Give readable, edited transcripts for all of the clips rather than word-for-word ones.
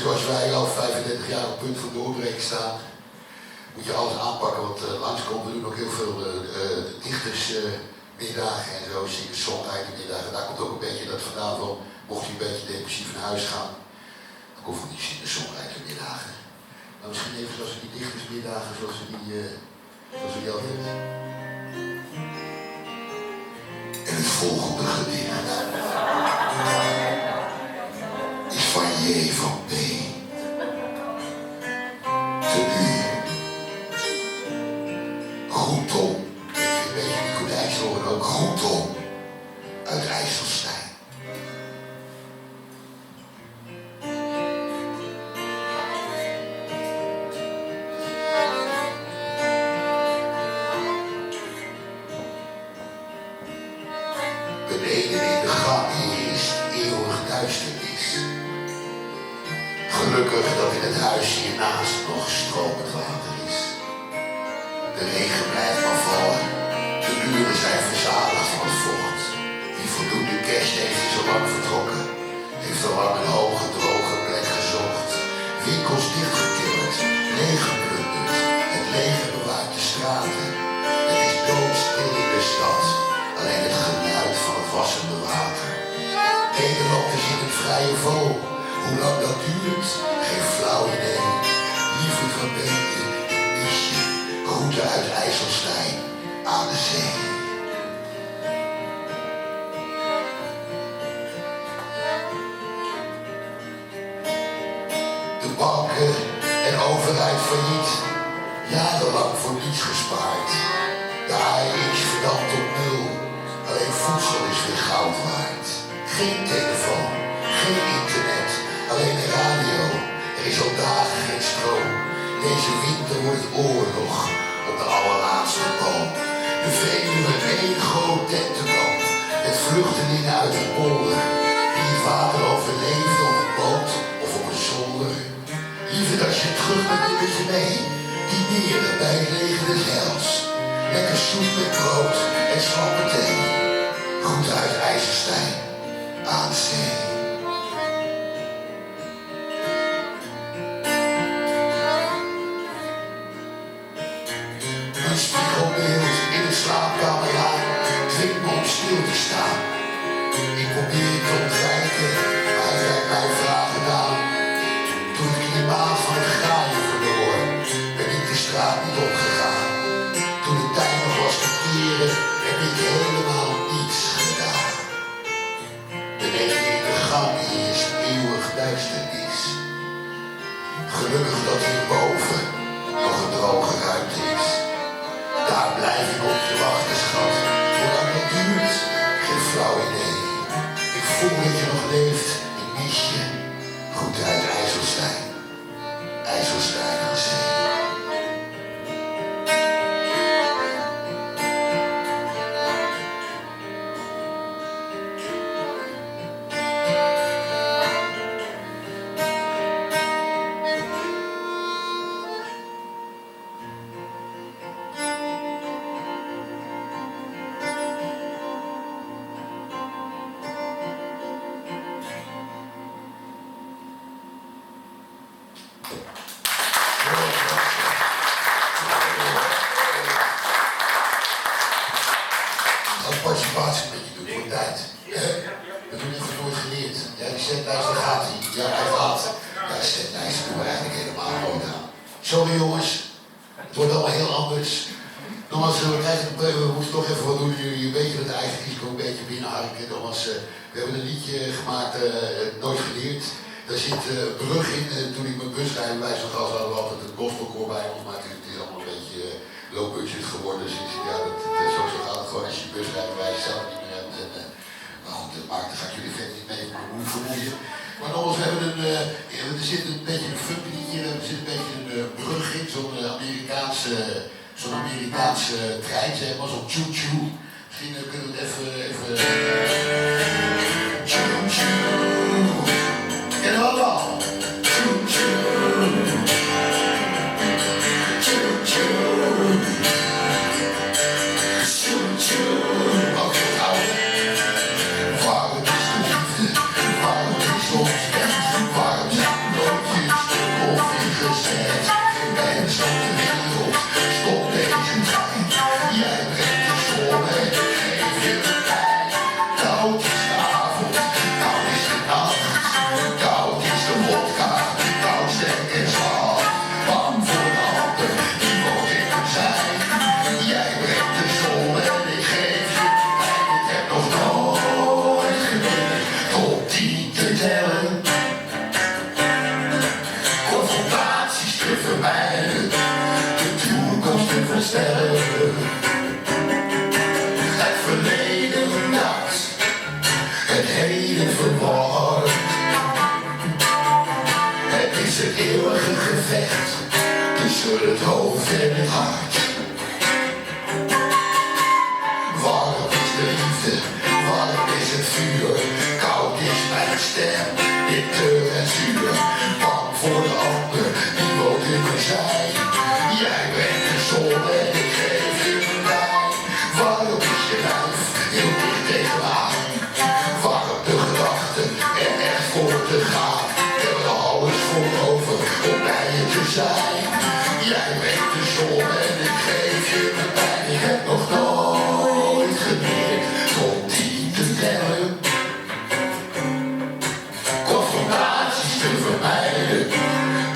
zoals wij al 35 jaar op punt van doorbreken staan, moet je alles aanpakken wat langskomt. We doen ook heel veel dichtersmiddagen en zo, singer-songwritermiddagen. Daar komt ook een beetje dat vandaan van, mocht je een beetje depressief naar huis gaan, dan komt van die singer-songwritermiddagen. Maar misschien even zoals die dichtersmiddagen, zoals we die altijd hebben. En het volgende gedicht is van J. van P. Tenue. Goed Tom. Een beetje Nico Dijksel en ook Goed Tom. Uit IJsselstein. Beneden in de gang is eeuwig duisternis. Gelukkig dat in het huis hiernaast nog stromend water is. De regen blijft maar vallen. De muren zijn verzadigd van het vocht. Wie voldoende cash heeft is al lang vertrokken. Heeft al lang een hoge droge plek gezocht. Winkels dichtgetimmerd, leeggeplunderd. Het leger bewaart de straten. Het is doodstil in de stad. Alleen het geluid van het wassende water. Nederland is in het vrije val. Hoe lang dat duurt, geen flauw idee. Lieve van Beekje, mis je. Groeten uit IJsselstein aan de zee. De banken en overheid failliet. Jarenlang voor niets gespaard. De AEX verdampt op nul. Alleen voedsel is weer goud waard. Geen telefoon, geen internet, alleen de radio. Er is al dagen geen stroom. Deze winter wordt het oorlog op de allerlaatste boom. De Veluwe één groot tentenkamp. Met vluchtelingen uit de polder. Die het water overleefden op een boot of op een zolder. Liever dat je terug met je mee. Dineren bij het leger des heils. Lekker soep met brood en slappe thee. Goed uit IJsselstein aan de zee. Een spiegelbeeld in het slaapkamerraam dwingt me om stil te staan. Ik probeer te ontwijken, maar hij lijkt mij vragen aan. Toen het klimaat van het graaien verloor, ben ik de straat niet opgegaan. Toen de tijd nog was te keren, heb ik helemaal niets gedaan. Beneden in de gang is eeuwig duisternis. Gelukkig dat hierboven nog een droge ruimte is. Daar blijf ik op je wachten, schat. Hoe lang dat duurt, geen flauw idee. Ik voel dat je nog leeft, ik mis je. Goed uit IJsselstein. IJsselstein aan zee. Participatie met je doen voor de tijd. Dat doen we even nooit geleerd. Ja, die setlijst, daar gaat hij. Ja, hij gaat. Ja, de setlijst doen we eigenlijk helemaal nooit aan. Sorry jongens, het wordt allemaal heel anders. Nogmaals, we moeten toch even wat doen. Jullie weten dat het eigen risico een beetje binnenharken. Nogmaals, we hebben een liedje gemaakt, nooit geleerd. Daar zit Brug in. Toen ik mijn busrijbewijs nog had, hadden we altijd een gospelkoor bij ons. Maar het is allemaal een beetje low budget geworden. Dus ja, zo gaat het gewoon als je busrijbewijs zelf niet meer hebt. Maar goed, dat maakt, daar ga ik jullie verder niet mee vermoeien. Maar nogmaals, we hebben er zit een beetje een funk liedje. Er zit een beetje een brug in, zo'n Amerikaanse trein, zeg maar, zo'n choo-choo. Misschien kunnen we het even... Choo-choo. En allemaal. Choo-choo. Choo-choo. Choo-choo. Oké, houden. Waarom is de liefde? Waarom is ons echt? Waarom zijn we nooit is het eeuwige gevecht tussen het hoofd en het hart. Warm is de liefde, warm is het vuur. Koud is mijn stem, bitter en zuur. Bang voor de ander, die woont in mijn zij. Jij brengt de zon en ik geef je mijn wijn. Warm is je lijf, heel dicht tegen me aan. Warm de gedachten en echt voor te gaan. Ik heb er alles voor over om bij je te zijn. Jij brengt de zon en ik geef je mijn pijn. Ik heb nog nooit geleerd tot 10 te tellen. Confrontaties te vermijden,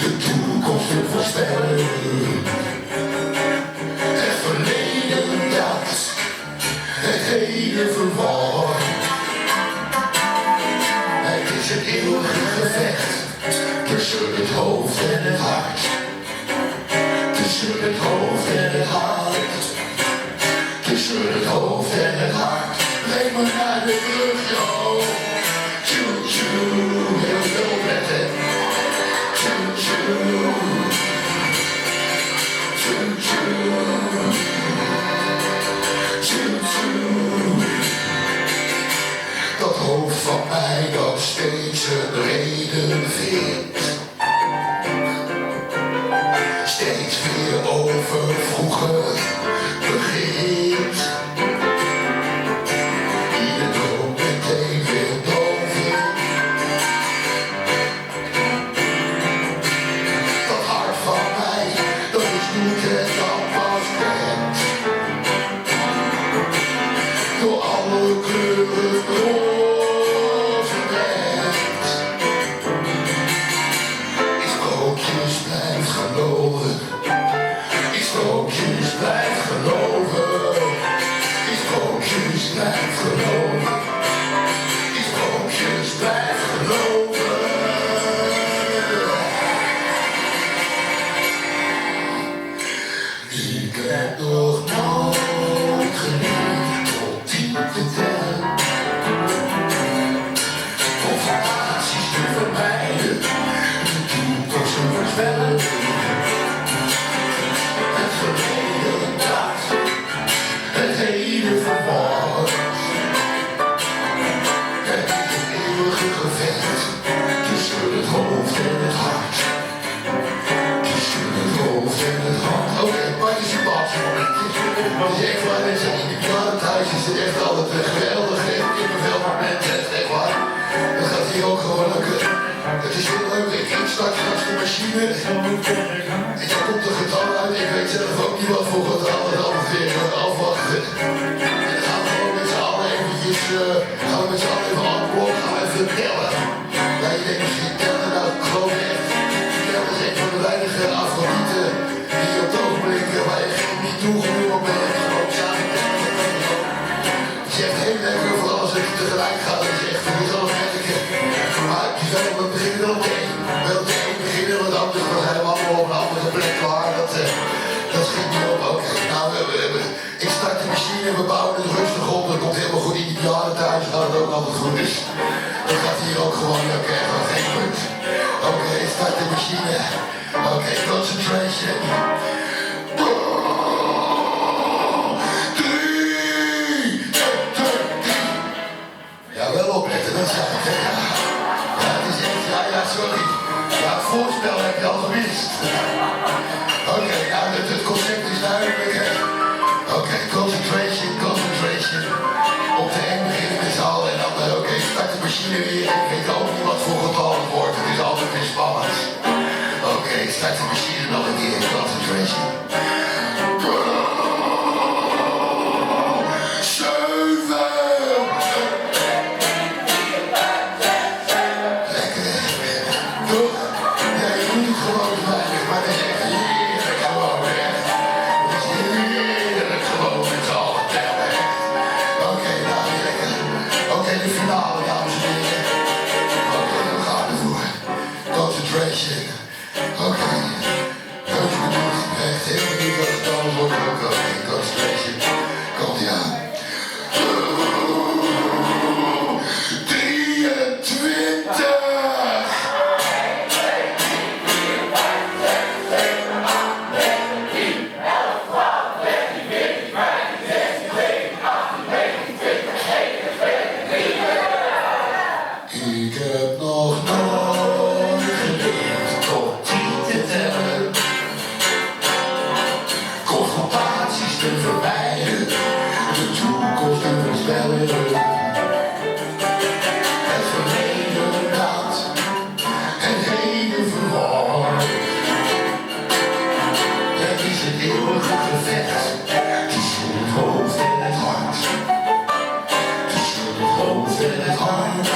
de toekomst te voorspellen. Het verleden dat het heden verward. Het is het eeuwige gevecht tussen het hoofd en het hart. Tussen het hoofd en het hart. Tussen het hoofd en het hart. Breng me naar de brug, joh. Tjoe, tjoe, heel veel opletten. Tjoe, tjoe. Tjoe, tjoe. Tjoe, tjoe. Dat hoofd van mij dat steeds een reden vindt. Steeds weer over vroeger begint. Ieder droom meteen weer doven. Dat hart van mij, dat is niet en dan pas bekend. Door alle kleuren roze bent. Ik sprookjes blijf geloven. Ik sprookjes blijf geloven. Ik sprookjes blijf geloven. Ik sprookjes blijf geloven. Ik heb nog nooit geleerd tot 10 te tellen. Confrontaties te vermijden, de toekomst te voorspellen. Het verleden dat het heden verward. Het is het eeuwige gevecht tussen het hoofd en het hart. Tussen het hoofd en het hart. Oké, participatiemomentjes. Dus echt waar mensen in de jaren thuis is het echt altijd geweldig. Kippenvel momenten, echt waar. Dat gaat hier ook gewoon lukken. Het is heel leuk. Ik start straks de machine. En dan komt er getal uit. Ik weet zelf ook niet wat voor getal. Het altijd weer afwachten. En dan gaan we gewoon met z'n allen eventjes, gaan we met z'n allen even aan het blok, gaan we even tellen. Ja, je denkt misschien tellen, nou ik geloof echt. Tellen is een van de weinige afgodieten die op het ogenblik waar je geen niet toegenomen bent. Gewoon samen tellen. Het is echt heel lekker, vooral als het tegelijk gaat. Dat is echt voor jezelf merken. Maar we beginnen wel op de één. Wel op de één beginnen, want anders zijn we allemaal op een andere plek klaar. Dat schiet niet op. Oké, nou ik start de machine en we bouwen het rustig op. Dat komt helemaal goed in die jaren thuis. Gaat het ook altijd goed. Dus dat gaat hier ook gewoon lukken. Echt wel geen punt. Oké, start de machine. Oké, concentration. 3, 2, 3. Ja, wel opletten, dat zei ik. Ja, het is echt, ja, sorry. Ja, het voorspel heb je al gemist. Oké, nou, het concept is duidelijk, hè. Oké, concentration, concentration. Op de een beginnen met z'n allen en dan, oké, start de machine weer. Ik weet ook niet wat voor getal het wordt, het is altijd weer spannend. Oké, start de machine nog een keer, concentration. 7. Lekker, toch? Ja, je moet het gewoon weinig, maar dat is echt heerlijk gewoon, hè. Het is heerlijk gewoon met z'n allen tellen, hè. Oké, nou, lekker. Oké, de finale, dames en heren. Oké, we gaan ervoor. Concentration. Oké. Heus bedoeld, echt is wel weer leuk. Het verleden dat het heden verward. Het is een eeuwige gevecht tussen het hoofd en het hart. Tussen het hoofd en het hart.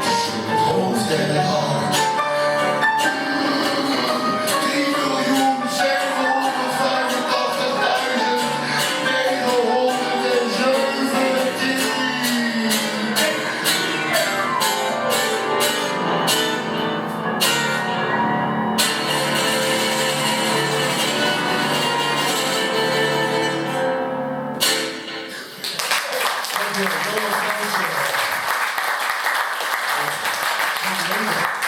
Tussen het hoofd en het hart. 3.917.000.